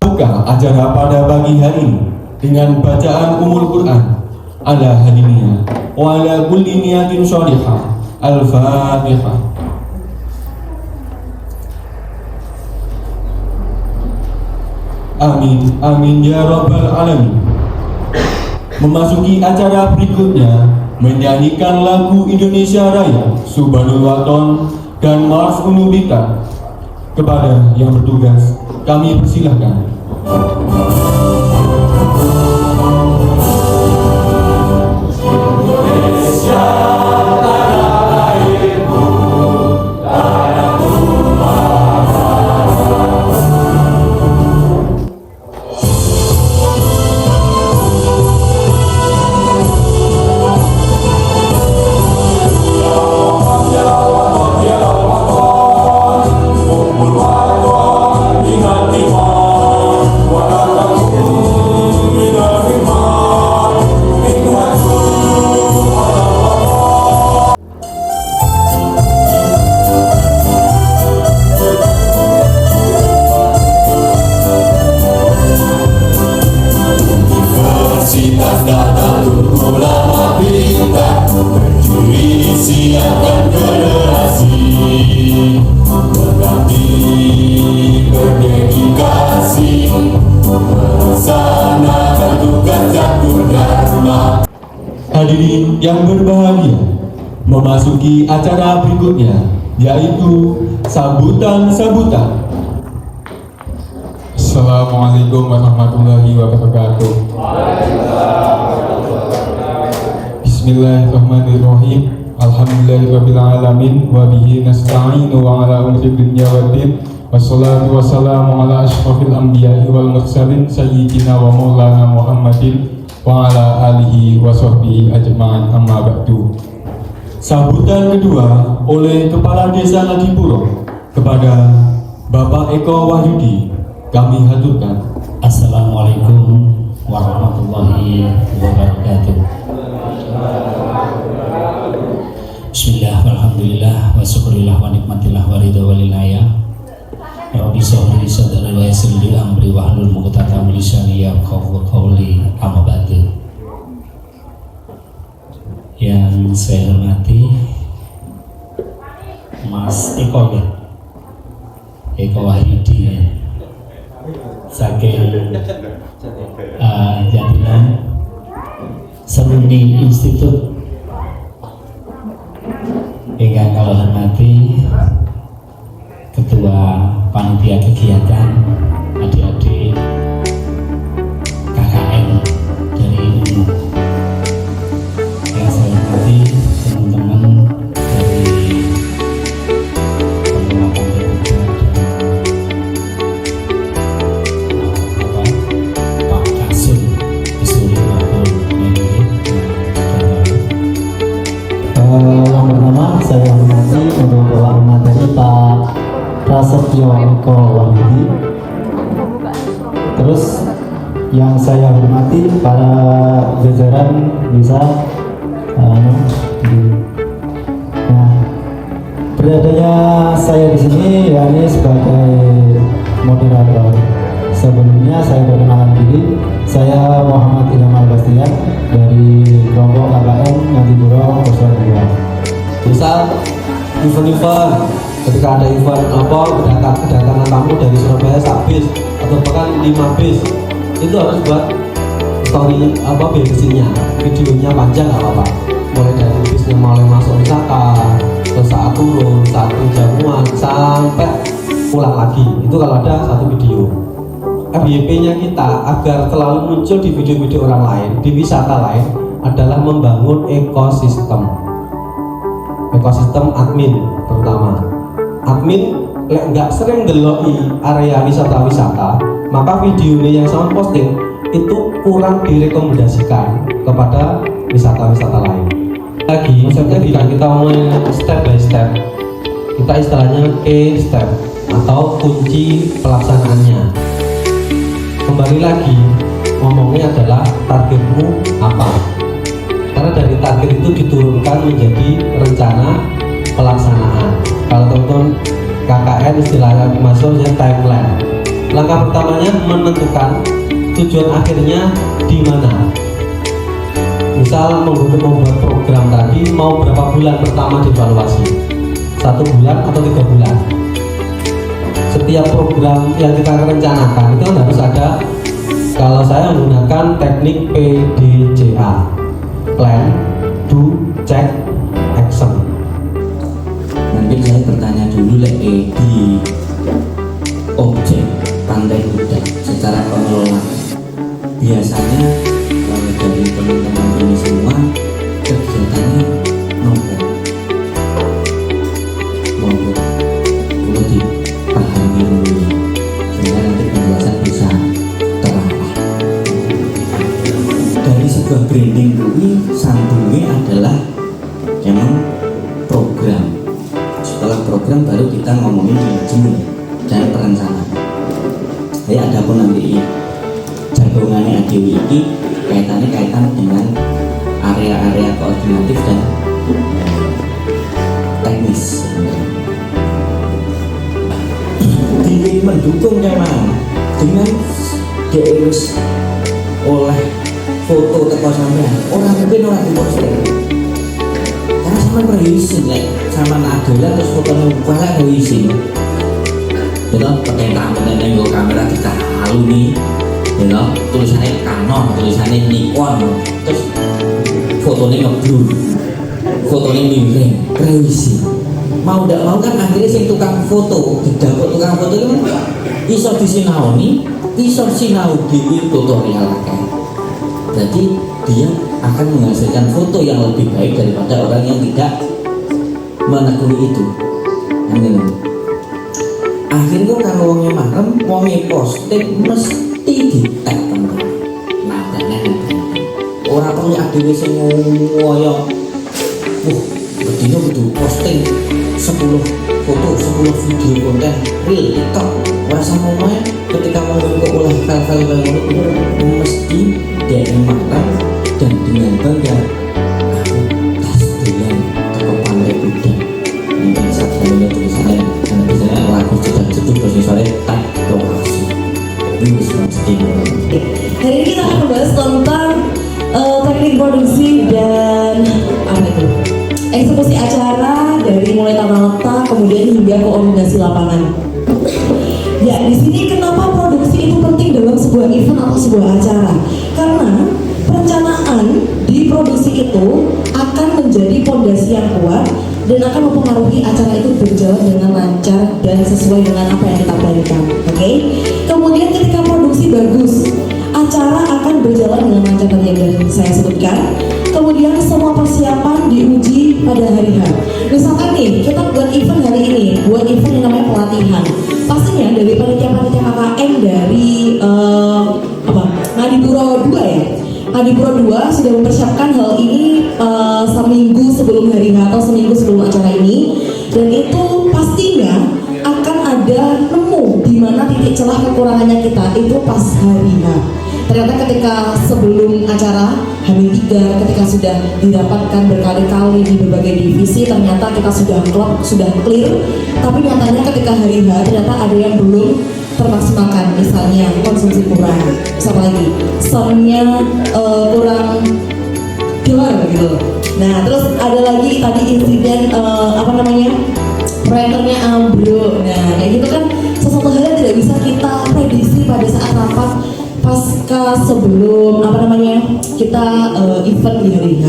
Buka acara pada pagi hari ini dengan bacaan Ummul Quran ala hadiniya wa ala kulli niyatin sholihah. Al-Fatihah. Amin, amin ya rabbal alamin. Memasuki acara berikutnya, menyanyikan lagu Indonesia Raya, Subhanul Waton dan Mars Unubita. Kepada yang bertugas, kami persilahkan. Hadirin yang berbahagia, memasuki acara berikutnya, yaitu sambutan-sambutan. Assalamualaikum warahmatullahi wabarakatuh. Bismillahirrahmanirrahim. Alhamdulillahirabbil alamin wa bihi nasta'inu wa ala umuri dunya waddin. Wassalatu wassalamu ala asyrafil anbiya'i wal mursalin sayyidina wa maulana Muhammadin wa ala alihi wa sahbihi ajma'in, amma ba'du. Sambutan kedua oleh Kepala Desa Ngadipuro kepada Bapak Eko Wahyudi kami haturkan. Assalamualaikum warahmatullahi wabarakatuh. Bismillah, walhamdulillah, wa syukurillah, wa nikmatillah, wa ridha walilaya. Rabbi sholli sadri wa yassir li amri wahlul 'uqdatam min lisani yafqahu qawli, amma ba'du. Yang saya hormati Mas Eko Wahyudi saking Jatilan Seruni Institut. Ingkang kula hormati Ketua Panitia Kegiatan, adik-adik KKN dari UNU, yang saya hormati teman-teman dari pengelola Pantai Kuda dan Pak Kasum Besuri maupun yang pertama saya hormati untuk Bapak materi Pak Prasetyo Eko Wahyudi. Terus yang saya hormati para jajaran bisa nah, beradanya saya di sini yakni sebagai moderator. Sebelumnya saya perkenalkan diri, saya Muhammad Ilham Al-Bastian dari kelompok KKN Ngadipuro 02. Misal event-event, ketika ada event kedatangan tamu dari Surabaya sabis atau bahkan 5 bis, itu harus buat story behind-the-scene-nya, videonya panjang nggak apa-apa, mulai dari bisnya mulai masuk wisata, terus saat turun, saat penjamuan, sampai pulang lagi, itu kalau ada satu video. FYP-nya kita agar selalu muncul di video-video orang lain, di wisata lain, adalah membangun ekosistem admin terutama. Admin nggak sering deloki area wisata-wisata, maka videonya yang sama posting itu kurang direkomendasikan kepada wisata-wisata lain. Lagi konsepnya jika kita ngomongin step by step, kita istilahnya key step atau kunci pelaksanaannya. Kembali lagi ngomongnya adalah targetmu apa, karena dari target itu diturunkan menjadi rencana pelaksanaan. Kalau teman-teman KKN istilahnya maksudnya timeline. Langkah pertamanya menentukan tujuan akhirnya di mana. Misal membuat program tadi mau berapa bulan pertama dievaluasi, 1 bulan atau 3 bulan. Setiap program yang kita rencanakan itu kan harus ada. Kalau saya menggunakan teknik PDCA, plan, do, check, action. Mungkin saya bertanya dulu di objek Pantai Kuda secara pengelolaan. Biasanya kalau dari teman-teman ini semua kegiatannya nopo perlu dipahami dulu sehingga nanti penjelasan bisa terarah. Dari sebuah branding ini sambungnya adalah memang program. Setelah program baru kita ngomongin manajemen dan perencanaan. Jadi ada pun nanti jagongannya ADW ini kaitan dengan area-area koordinatif dan teknis. Dipilih mendukung memang dengan diurus oleh foto teko sampean orang mungkin orang diposting karena sama berisi sama adolan terus fotonya bukan berisi betul pakai tamu kamera kita halu nih betul tulisannya Canon tulisannya Nikon terus fotonya ngeblur fotonya miring berisi mau tidak mau kan akhirnya si tukang foto didapet tukang foto itu iso disinaoni iso sinau di tutorial kan. Jadi dia akan menghasilkan foto yang lebih baik daripada orang yang tidak menekuni itu. Akhirnya kalau wongnya marem, wongnya posting mesti di-tag teman. Nah, orang perlu ADW sing ngoyo. Bedino kudu posting 10 foto, 10 video konten real TikTok. Rasa momen ketika mau olah hal-hal yang mesti DM makan dan dengan bangga aku tas dengan ke Pantai Kuda mungkin satu-satunya tulisannya dan biasanya lagu cetak-cetuk prosesnya tak lokasi ini mesti hari ini kita akan membahas tentang teknik produksi dan apa itu eksekusi acara dari mulai tata letak kemudian hingga koordinasi lapangan. Ya, di sini kenapa produksi itu penting dalam sebuah event atau sebuah acara? Karena perencanaan di produksi itu akan menjadi fondasi yang kuat dan akan mempengaruhi acara itu berjalan dengan lancar dan sesuai dengan apa yang kita plankan. Oke? Kemudian ketika produksi bagus, acara akan berjalan dengan lancar tadi yang saya sebutkan. Kemudian semua persiapan diuji pada hari H. Misalkan nih, kita buat event hari ini, buat event yang namanya pelatihan. Pastinya dari panitia-panitia KKN dari Madipuro 2 ya. Madipuro 2 sudah mempersiapkan hal ini seminggu sebelum hari H atau seminggu sebelum acara ini. Dan itu pastinya akan ada nemu di mana titik celah kekurangannya kita itu pas hari H. Ternyata ketika sebelum acara H3 ketika sudah didapatkan berkali-kali di berbagai divisi ternyata kita sudah klop, sudah clear, tapi nyatanya ketika hari H ternyata ada yang belum termaksimalkan, misalnya konsumsi kurang, sama lagi soundnya kurang killer gitu. Nah terus ada lagi tadi insiden proyektornya ambruk. Nah kayak gitu kan sesuatu hal yang tidak bisa kita prediksi pada saat rapat pasca sebelum kita event di hari H.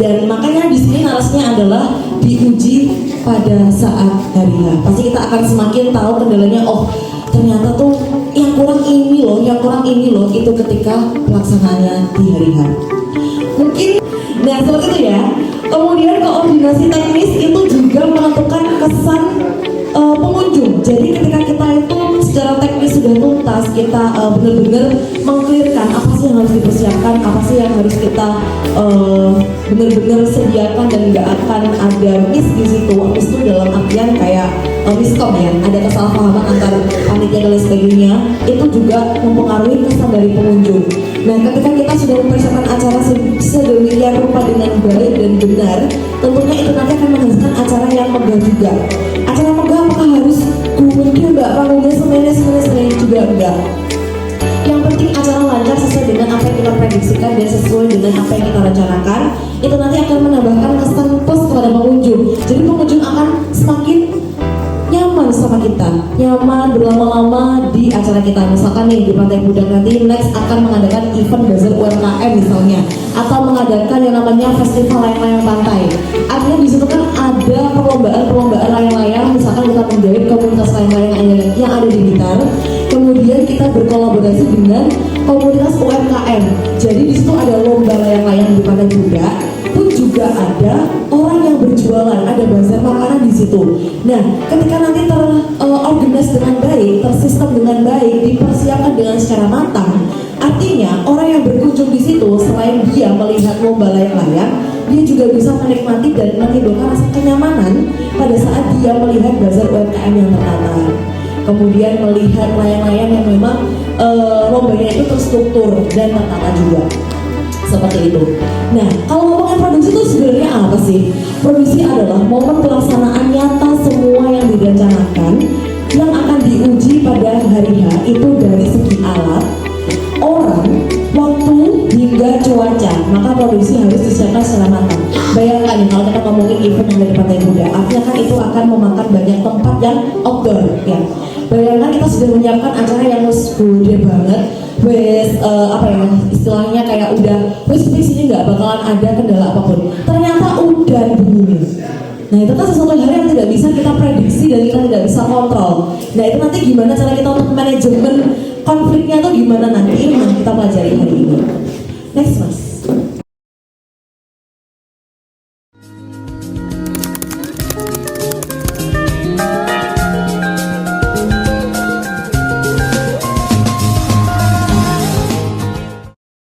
Dan makanya di sini narasinya adalah diuji pada saat hari H. Pasti kita akan semakin tahu kendalanya. Oh ternyata tuh yang kurang ini loh itu ketika pelaksanaannya di hari H. Mungkin nah seperti itu ya. Kemudian koordinasi teknis itu juga menentukan kesan pengunjung Jadi ketika kita itu secara teknis sudah tuntas, kita benar-benar mengklirkan apa sih yang harus dipersiapkan, apa sih yang harus kita benar-benar sediakan dan nggak akan ada miss di situ. Miss itu dalam artian kayak miskom ya, ada kesalahpahaman antar panitia dan lain sebagainya, itu juga mempengaruhi kesan dari pengunjung. Nah, ketika kita sudah mempersiapkan acara sedemikian rupa dengan baik dan benar, tentunya itu nanti akan menghasilkan acara yang megah juga. Acara megah apakah harus gede mbak, panggungnya semene juga enggak. Yang penting acara lancar sesuai dengan apa yang kita prediksikan dan sesuai dengan apa yang kita rencanakan. Itu nanti akan menambahkan kesan plus kepada pengunjung. Jadi pengunjung akan semakin nyaman sama kita, nyaman berlama-lama di acara kita. Misalkan nih di Pantai Budak nanti next akan mengadakan event bazar UMKM misalnya, atau mengadakan yang namanya festival layang-layang pantai. Artinya di situ kan ada perlombaan layang-layang, misalkan kita menjahit komunitas layang-layang yang ada di Blitar. Kemudian kita berkolaborasi dengan komunitas UMKM. Jadi di situ ada lomba layang-layang di Pantai Budak. Pun juga ada orang yang berjualan, ada bazar makanan di situ. Nah, ketika nanti terorganize dengan baik, tersistem dengan baik, dipersiapkan dengan secara matang, artinya orang yang berkunjung di situ selain dia melihat lomba layang-layang, dia juga bisa menikmati dan menimbulkan rasa kenyamanan pada saat dia melihat bazar UMKM yang tertata. Kemudian melihat layang-layang yang memang lombanya itu terstruktur dan tertata juga. Seperti itu. Nah, kalau ngomongin produksi itu sebenarnya apa sih? Produksi adalah momen pelaksanaan nyata semua yang direncanakan yang akan diuji pada hari H itu dari segi alat, orang, waktu, hingga cuaca. Maka produksi harus disiapkan secara matang. Bayangkan nih kalau kita ngomongin event yang dari Pantai Budak, artinya kan itu akan memakan banyak tempat yang outdoor ya. Bayangkan kita sudah menyiapkan acara yang gede banget, istilahnya kayak udah fix ini nggak bakalan ada kendala apapun. Ternyata udah begini. Nah itu kan sesuatu hal yang tidak bisa kita prediksi dan kita tidak bisa kontrol. Nah itu nanti gimana cara kita untuk manajemen konfliknya tuh gimana nanti? Nah kita pelajari hari ini. Next mas.